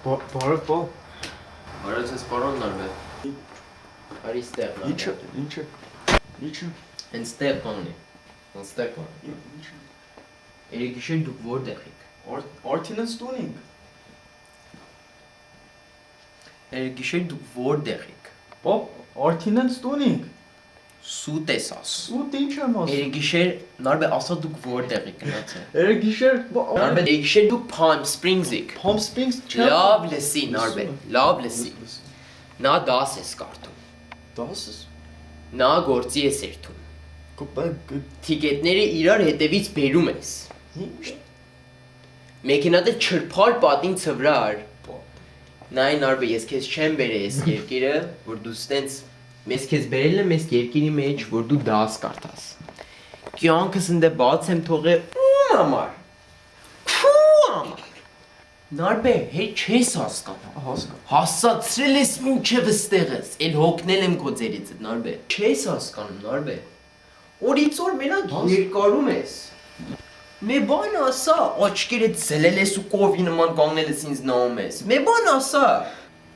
Բարև բա։ Արած ես պարոնն արվե։ Արի ստեղ նա։ Ինչը։ Հենց ստեղ բանն է։ Հենց ստեղ բան։ Երեքիշեր դուք որտեղ եք։ Արդինս տունինգ։ Երեքիշեր դուք որտեղ եք։ Բա արդինս տունինգ։ Սուտ ես ասում։ Սուտ ինչ եմ ասում։ Երեքիշեր նարբե ասա դուք որտեղ եք գնացել։ Երեքիշեր Նարբե երեքիշեր դուք Palm Springs եք։ Palm Springs չեմ։ Լավ լսի նարբե, լավ լսի։ Նա դաս ես կարդում։ Դասս։ Նա գործի ես երթում։ Կոպեկ։ Թիկետները իրար հետևից բերում ես։ Մեքենադ չրփար պատին ծվրար։ Նայն արբե ես քեզ չեմ բերել այս երկիրը, որ դու ստենց մեզ քեզ բերել եմ այս երկիրի մեջ, որ դու դաս կարդաս։ Կյանքս ընդ բաց եմ թողել ում համար։ Համար։ Նարբե, հետ չես հասկանում։ Հասացրել ես մինչև ստեղս, էլ հոգնել եմ քո ձերից, նարբե։ Չես հասկանում, նարբե։ Օրից օր մենակ երկարում ես։ Մե բան ասա, աչքերդ զլել ես ու կովի նման կանգնել ես ինձ նայում ես։ Մե բան ասա։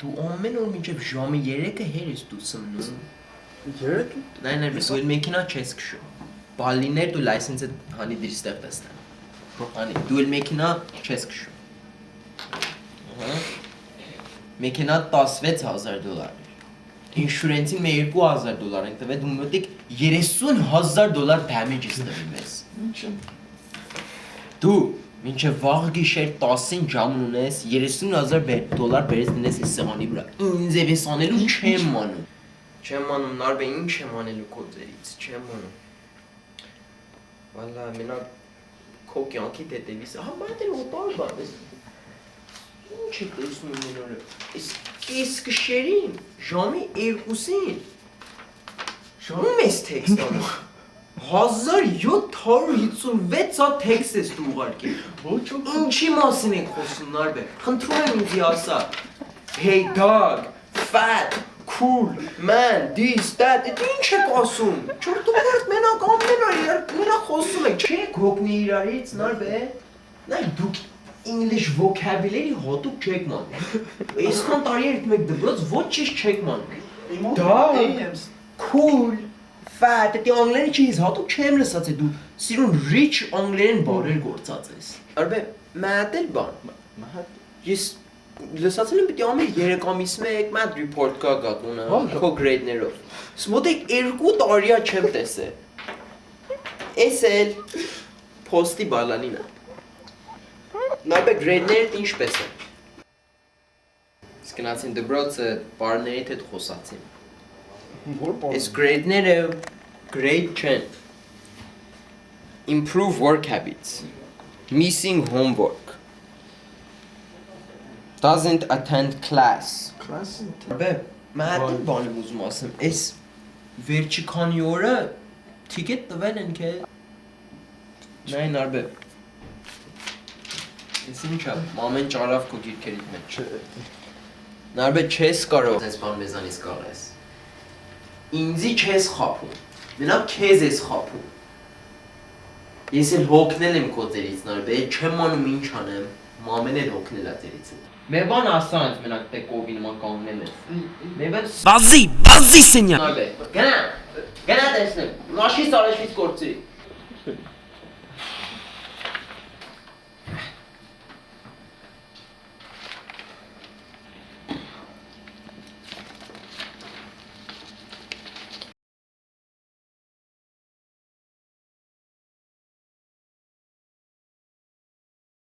Դու ամեն օր մինչև ժամը 3-ը հեր ես դու սննում։ 3? Նայ, դու էլ մեքենա չես քշում։ Բալիներ դու լայսենսը հանի դիր ստեղ տեսնեմ։ Հանի, դու էլ մեքենա չես քշում։ Մեքենա $16,000։ Ինշուրենսին մե $2,000 ենք տվել, դու մոտիկ $30,000 damage ես տվել մեզ։ Ինչ եմ։ Դու մինչև վաղ գիշեր 10-ին ժամ ունես, $30,000 բերես դնես այս սեղանի վրա։ Ինձ եվ ես անելու չեմ անում։ Չեմ անում, նարբե ինչ եմ անելու քո ձերից, չեմ անում։ Վալա, մենակ քո կյանքի հետևից, հա բայց էլ օտար բան ես։ Ինչ է տեսնում մեն օրը։ Այս կես գիշերին, ժամի 2-ին։ Ում ես տեքստ անում։ 1756 հատ տեքստ ես դու ուղարկել։ Ոչ ոք։ Ինչի մասին եք խոսում նարբե։ Խնդրում եմ ինձ ասա։ Hey dog, fat, cool, man, this, that, ինչ եք ասում։ Չորտուղարդ մենակ ամեն օր մենակ խոսում եք։ Չեք հոգնի իրարից նարբե։ Նայ դուք English vocabulary հատուկ չեք մանում։ Այսքան տարի էր մեկ դպրոց ոչ չեք մանում։ Dog, cool, fat, դե անգլերեն չես հատուկ չեմ լսած է դու սիրուն rich անգլերեն բառեր գործած ես։ Արբե մատել բան։ Ես լսածել եմ պիտի ամեն 3 ամիս մեկ մատ report կա գատունը քո գրեյդներով։ Սմոտիկ 2 տարիա չեմ տեսել։ Էս էլ post-ի բալանինը։ Նայբե գրեյդներդ ինչպես է։ Սկնացին դպրոցը բարներիդ հետ խոսացին։ Այս գրեյդները great չեն։ Improve work habits. Missing homework. Doesn't attend class. Class-ը։ Բե, մատին բան եմ ուզում ասեմ, այս վերջի քանի օրը թիկետ տվել են քեզ։ Նայն արբե։ Ես ինչա, ամեն ճարավ քո գիրքերիդ մեջ։ Նարբե չես կարող այս բան մեզանից կարես։ Ինձի չես խափում, մենակ քեզ ես խափում։ Ես էլ հոգնել եմ քո ձերից նարբե, չեմ անում ինչ անեմ, մամեն էլ հոգնել է ձերից։ Մեր բան ասա ինձ մենակ տե կովի նման կանգնել ես։ Մեր բան Բազի սենյակ։ նարբե, գնա տեսնեմ, մաշից արեշից կործրի։